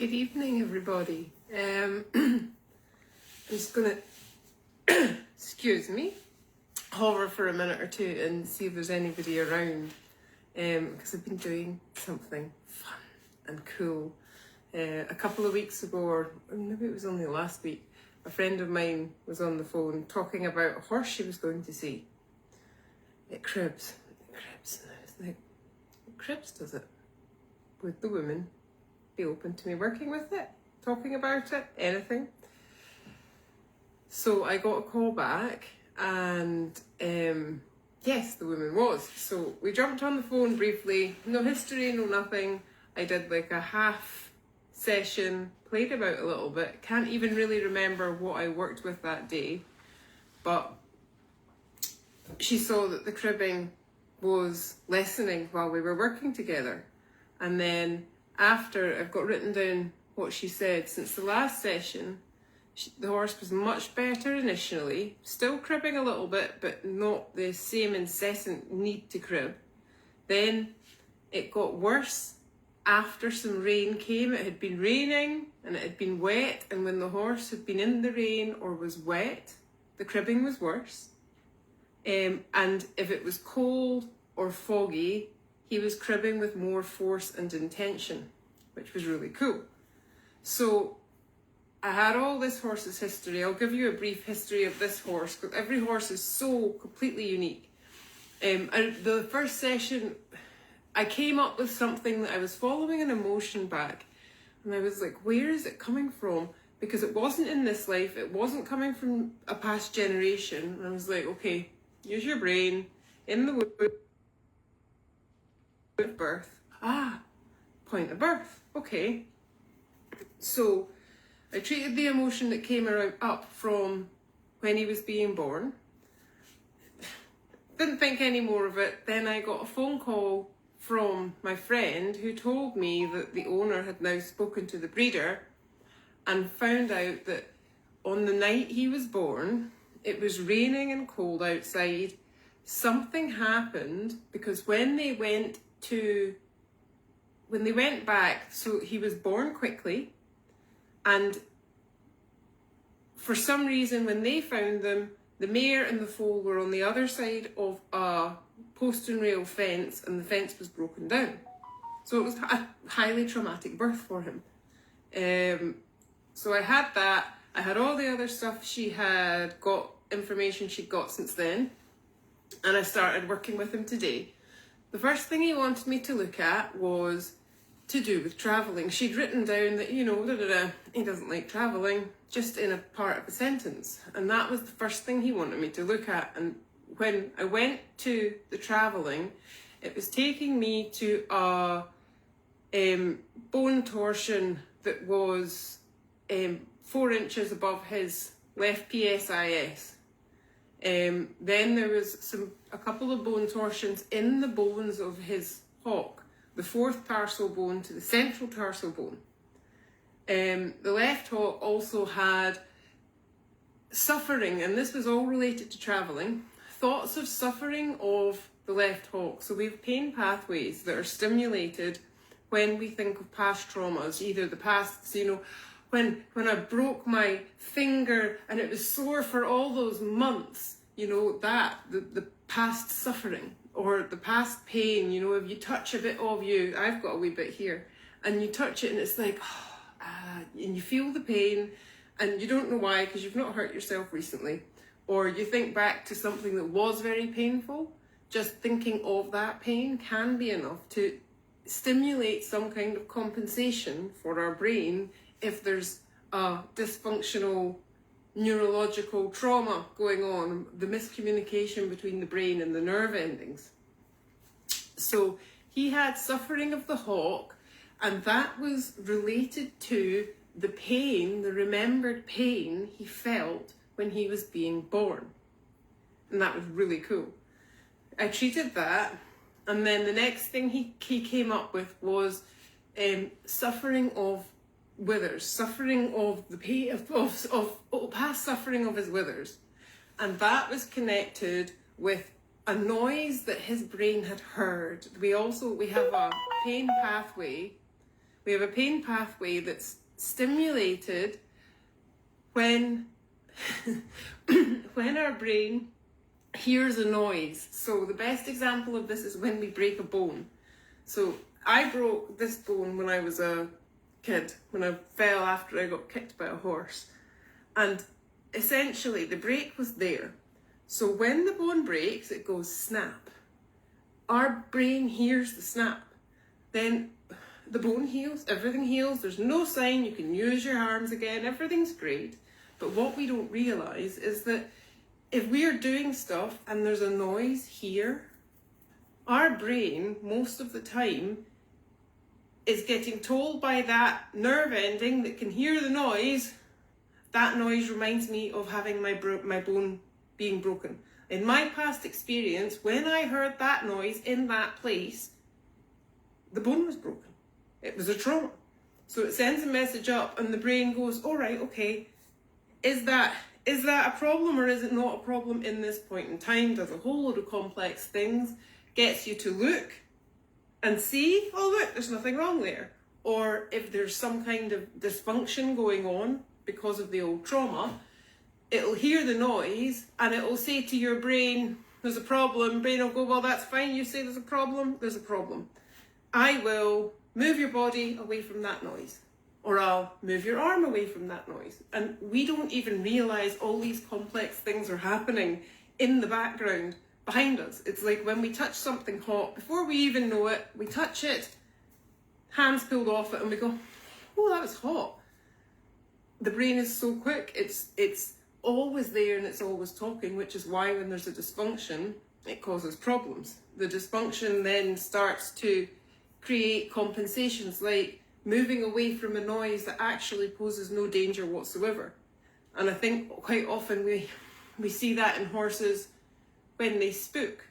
Good evening, everybody. I'm just gonna, excuse me, hover for a minute or two and see if there's anybody around, because I've been doing something fun and cool. A couple of weeks ago, or maybe it was only last week, a friend of mine was on the phone talking about a horse she was going to see. It cribs, and I was like, what cribs does it? Would the woman be open to me working with it, talking about it, anything? So I got a call back, and yes, the woman was. So we jumped on the phone briefly, no history, no nothing. I did like a half session, played about a little bit, can't even really remember what I worked with that day, but she saw that the cribbing was lessening while we were working together. And then after, I've got written down what she said. Since the last session, the horse was much better initially, still cribbing a little bit, but not the same incessant need to crib. Then it got worse after some rain came. It had been raining and it had been wet, and when the horse had been in the rain or was wet, the cribbing was worse. And if it was cold or foggy, he was cribbing with more force and intention, which was really cool. So I had all this horse's history. I'll give you a brief history of this horse, because every horse is so completely unique. The first session, I came up with something that I was following an emotion back, and I was like, where is it coming from? Because it wasn't in this life, it wasn't coming from a past generation. And I was like, okay, use your brain. In the wood of birth. Point of birth. Okay. So I treated the emotion that came up from when he was being born. Didn't think any more of it. Then I got a phone call from my friend who told me that the owner had now spoken to the breeder and found out that on the night he was born, it was raining and cold outside. Something happened because when they went back, so he was born quickly, and for some reason when they found them, the mare and the foal were on the other side of a post and rail fence, and the fence was broken down. So it was a highly traumatic birth for him. So I had that. I had all the other stuff she had got, information she'd got since then, and I started working with him today. The first thing he wanted me to look at was to do with travelling. She'd written down that, he doesn't like travelling, just in a part of a sentence. And that was the first thing he wanted me to look at. And when I went to the travelling, it was taking me to a bone torsion that was 4 inches above his left PSIS. Then there was a couple of bone torsions in the bones of his hock, the fourth tarsal bone to the central tarsal bone. The left hock also had suffering, and this was all related to travelling, thoughts of suffering of the left hock. So we have pain pathways that are stimulated when we think of past traumas, either the past, when I broke my finger and it was sore for all those months, the past suffering or the past pain, if you touch a bit of you, I've got a wee bit here, and you touch it and it's like, and you feel the pain and you don't know why because you've not hurt yourself recently, or you think back to something that was very painful. Just thinking of that pain can be enough to stimulate some kind of compensation for our brain if there's a dysfunctional neurological trauma going on, the miscommunication between the brain and the nerve endings. So he had suffering of the hock, and that was related to the pain, the remembered pain he felt when he was being born. And that was really cool. I treated that, and then the next thing he came up with was suffering of withers, suffering of the pain of past suffering of his withers, and that was connected with a noise that his brain had heard. We have a pain pathway. We have a pain pathway that's stimulated when when our brain hears a noise. So the best example of this is when we break a bone. So I broke this bone when I was a kid, when I fell after I got kicked by a horse. And essentially the break was there. So when the bone breaks, it goes snap. Our brain hears the snap. Then the bone heals, everything heals, there's no sign, you can use your arms again, everything's great. But what we don't realise is that if we are doing stuff and there's a noise here, our brain, most of the time, is getting told by that nerve ending that can hear the noise, that noise reminds me of having my bone being broken. In my past experience, when I heard that noise in that place, the bone was broken. It was a trauma. So it sends a message up and the brain goes, all right, okay, is that a problem or is it not a problem in this point in time? Does a whole load of complex things, gets you to look and see, oh look, there's nothing wrong there. Or if there's some kind of dysfunction going on because of the old trauma, it'll hear the noise and it'll say to your brain, there's a problem. Brain will go, well, that's fine. You say there's a problem. There's a problem. I will move your body away from that noise, or I'll move your arm away from that noise. And we don't even realize all these complex things are happening in the background behind us. It's like when we touch something hot, before we even know it, we touch it, hands pulled off it, and we go, oh, that was hot. The brain is so quick. It's always there and it's always talking, which is why when there's a dysfunction, it causes problems. The dysfunction then starts to create compensations, like moving away from a noise that actually poses no danger whatsoever. And I think quite often we see that in horses when they spook,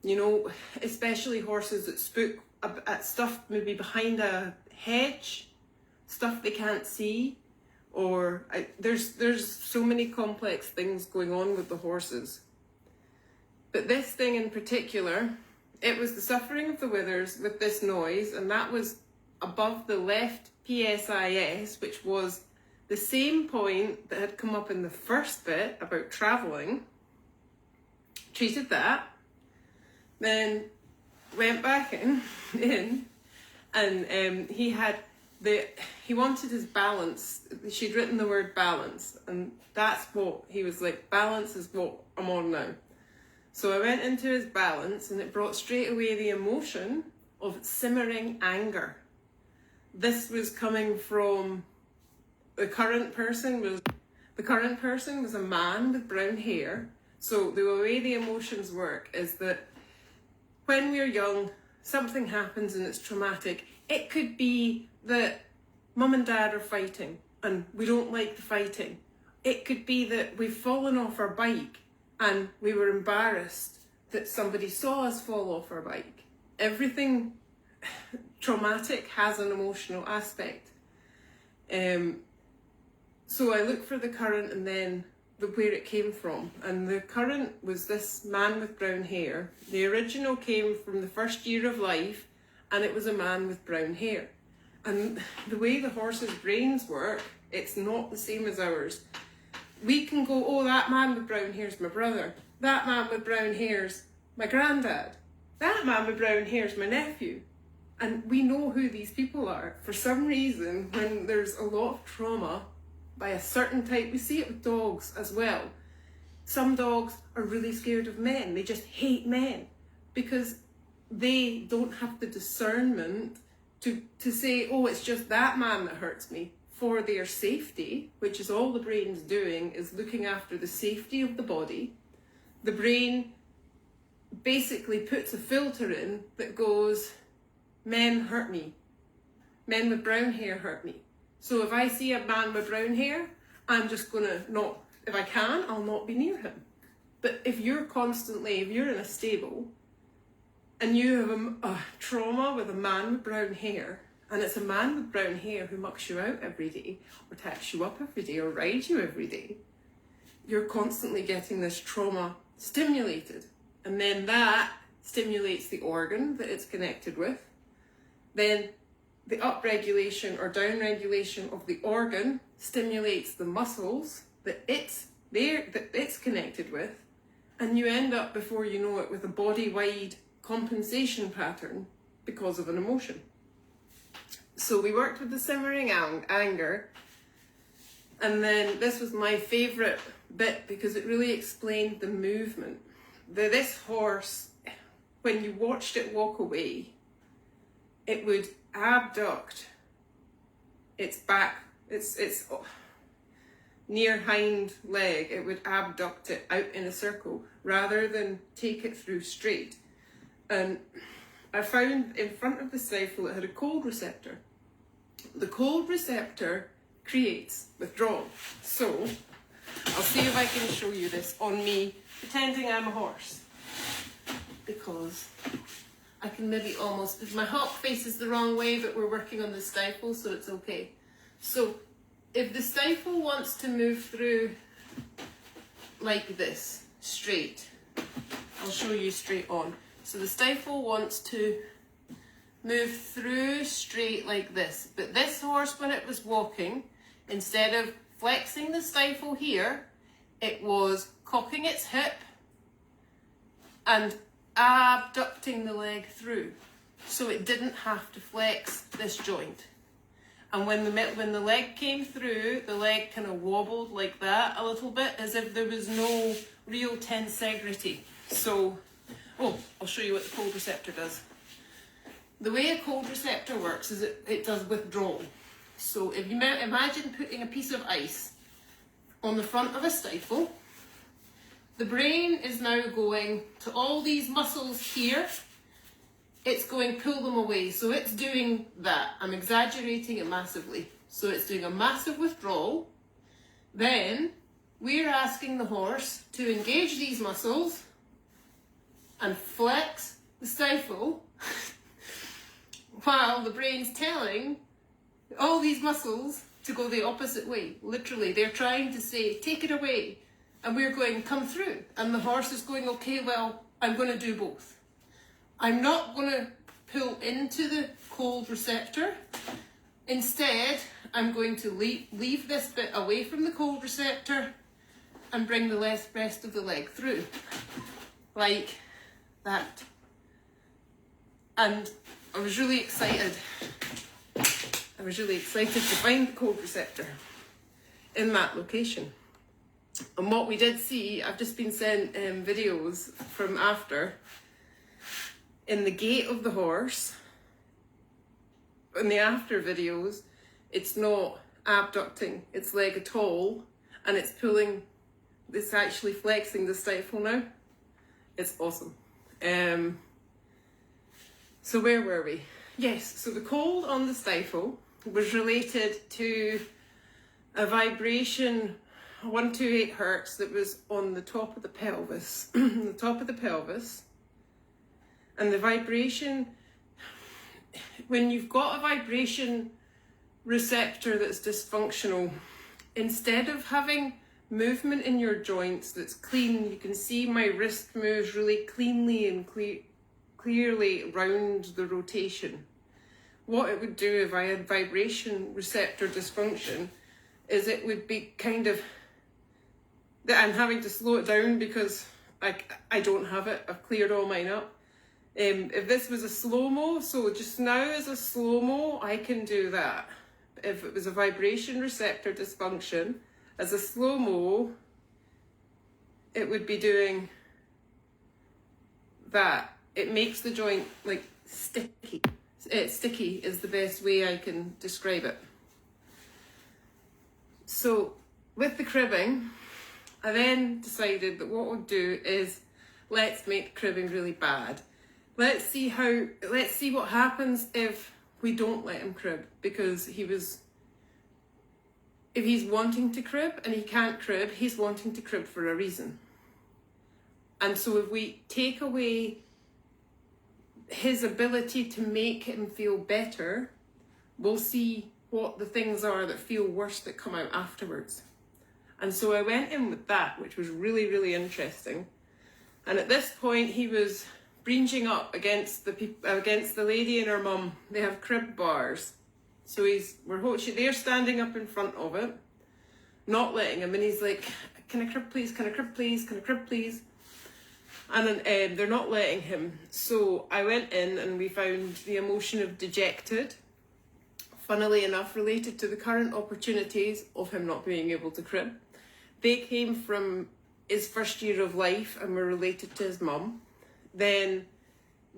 you know, especially horses that spook at stuff maybe behind a hedge, stuff they can't see, or there's so many complex things going on with the horses. But this thing in particular, it was the suffering of the withers with this noise, and that was above the left PSIS, which was the same point that had come up in the first bit about travelling. Treated that, then went back in and he wanted his balance. She'd written the word balance, and that's what he was like, balance is what I'm on now. So I went into his balance and it brought straight away the emotion of simmering anger. This was coming from the current person was a man with brown hair. So the way the emotions work is that when we're young, something happens and it's traumatic. It could be that mum and dad are fighting and we don't like the fighting. It could be that we've fallen off our bike and we were embarrassed that somebody saw us fall off our bike. Everything traumatic has an emotional aspect. So I looked for the current and then where it came from. And the current was this man with brown hair. The original came from the first year of life and it was a man with brown hair. And the way the horse's brains work, it's not the same as ours. We can go, oh, that man with brown hair's my brother. That man with brown hair's my granddad. That man with brown hair's my nephew. And we know who these people are. For some reason, when there's a lot of trauma by a certain type, we see it with dogs as well. Some dogs are really scared of men. They just hate men because they don't have the discernment to say, oh, it's just that man that hurts me. For their safety, which is all the brain's doing, is looking after the safety of the body. The brain basically puts a filter in that goes, men hurt me. Men with brown hair hurt me. So if I see a man with brown hair, I'm just going to not, if I can, I'll not be near him. But if you're in a stable and you have a trauma with a man with brown hair, and it's a man with brown hair who mucks you out every day, or tacks you up every day, or rides you every day, you're constantly getting this trauma stimulated. And then that stimulates the organ that it's connected with. Then the upregulation or downregulation of the organ stimulates the muscles that it's connected with, and you end up, before you know it, with a body-wide compensation pattern because of an emotion. So we worked with the simmering anger, and then this was my favourite bit because it really explained the movement. This horse, when you watched it walk away, it would abduct its back, its near hind leg, it would abduct it out in a circle rather than take it through straight. And I found in front of the stifle it had a cold receptor. The cold receptor creates withdrawal. So I'll see if I can show you this on me pretending I'm a horse, because I can maybe almost, my hop faces the wrong way, but we're working on the stifle, so it's okay. So if the stifle wants to move through like this, straight, I'll show you straight on. So the stifle wants to move through straight like this, but this horse, when it was walking, instead of flexing the stifle here, it was cocking its hip and abducting the leg through, so it didn't have to flex this joint. And when the leg came through, the leg kind of wobbled like that a little bit, as if there was no real tensegrity. So, I'll show you what the cold receptor does. The way a cold receptor works is it does withdrawal. So if you imagine putting a piece of ice on the front of a stifle, the brain is now going to all these muscles here. It's going pull them away. So it's doing that. I'm exaggerating it massively. So it's doing a massive withdrawal. Then we're asking the horse to engage these muscles and flex the stifle while the brain's telling all these muscles to go the opposite way. Literally, they're trying to say, take it away. And we're going, come through. And the horse is going, okay, well, I'm going to do both. I'm not going to pull into the cold receptor. Instead, I'm going to leave this bit away from the cold receptor and bring the rest of the leg through. Like that. And I was really excited. I was really excited to find the cold receptor in that location. And what we did see, I've just been sent videos from after, in the gait of the horse, in the after videos, it's not abducting its leg at all, and it's pulling, it's actually flexing the stifle now. It's awesome. So where were we? Yes, so the cold on the stifle was related to a vibration, 128 hertz, that was on the top of the pelvis, the top of the pelvis. And the vibration, when you've got a vibration receptor that's dysfunctional, instead of having movement in your joints that's clean, you can see my wrist moves really cleanly and clearly round the rotation. What it would do if I had vibration receptor dysfunction is it would be kind of, that I'm having to slow it down because I don't have it, I've cleared all mine up. If this was a slow-mo, so just now as a slow-mo, I can do that. If it was a vibration receptor dysfunction, as a slow-mo, it would be doing that. It makes the joint like sticky. Sticky is the best way I can describe it. So with the cribbing, I then decided that what we'll do is let's make cribbing really bad. Let's see what happens if we don't let him crib, because if he's wanting to crib and he can't crib, he's wanting to crib for a reason. And so if we take away his ability to make him feel better, we'll see what the things are that feel worse that come out afterwards. And so I went in with that, which was really, really interesting. And at this point, he was breaching up against the lady and her mum. They have crib bars. So they're standing up in front of it, not letting him, and he's like, can I crib please, can I crib please, can I crib please? And then they're not letting him. So I went in and we found the emotion of dejected, funnily enough related to the current opportunities of him not being able to crib. They came from his first year of life and were related to his mum. Then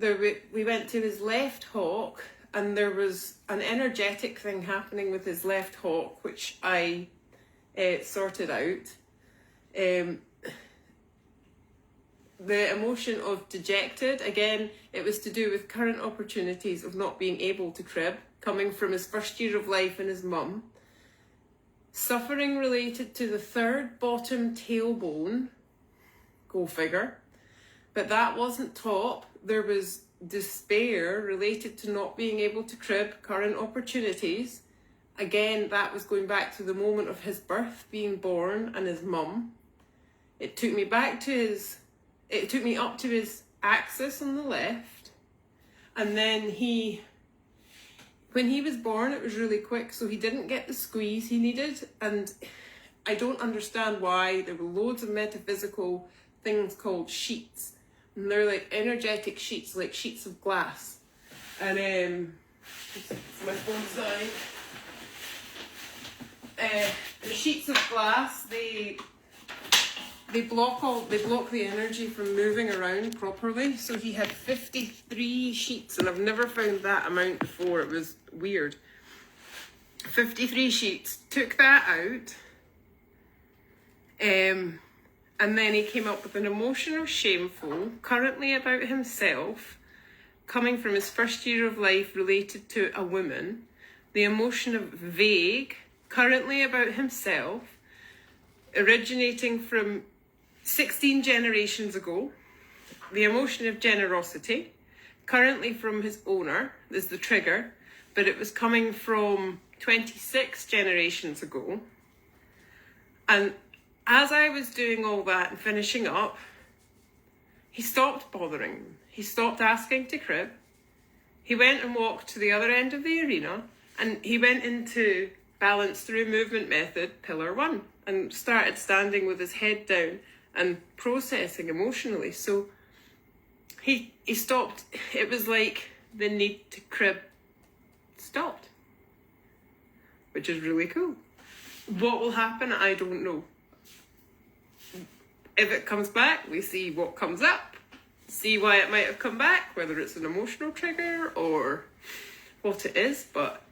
we went to his left hock, and there was an energetic thing happening with his left hock, which I sorted out. The emotion of dejected, again, it was to do with current opportunities of not being able to crib, coming from his first year of life and his mum. Suffering related to the third bottom tailbone, go figure. But that wasn't top. There was despair related to not being able to crib, current opportunities. Again, that was going back to the moment of his birth, being born, and his mum. It took me up to his axis on the left. And then when he was born, it was really quick, so he didn't get the squeeze he needed. And I don't understand why. There were loads of metaphysical things called sheets. And they're like energetic sheets, like sheets of glass. And my phone's dying. The sheets of glass, they block the energy from moving around properly. So he had 53 sheets, and I've never found that amount before. It was weird. 53 sheets. Took that out. And then he came up with an emotional shameful, currently about himself, coming from his first year of life related to a woman. The emotion of vague, currently about himself, originating from 16 generations ago. The emotion of generosity, currently from his owner, is the trigger, but it was coming from 26 generations ago. And as I was doing all that and finishing up, he stopped bothering them. He stopped asking to crib. He went and walked to the other end of the arena, and he went into balance through movement method, pillar 1, and started standing with his head down and processing emotionally. So he stopped. It was like the need to crib stopped, which is really cool. What will happen, I don't know. If it comes back, we see what comes up, see why it might have come back, whether it's an emotional trigger or what it is. But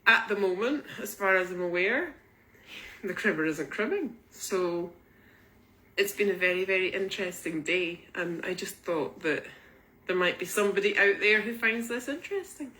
at the moment, as far as I'm aware, the cribber isn't cribbing. So it's been a very, very interesting day, and I just thought that there might be somebody out there who finds this interesting.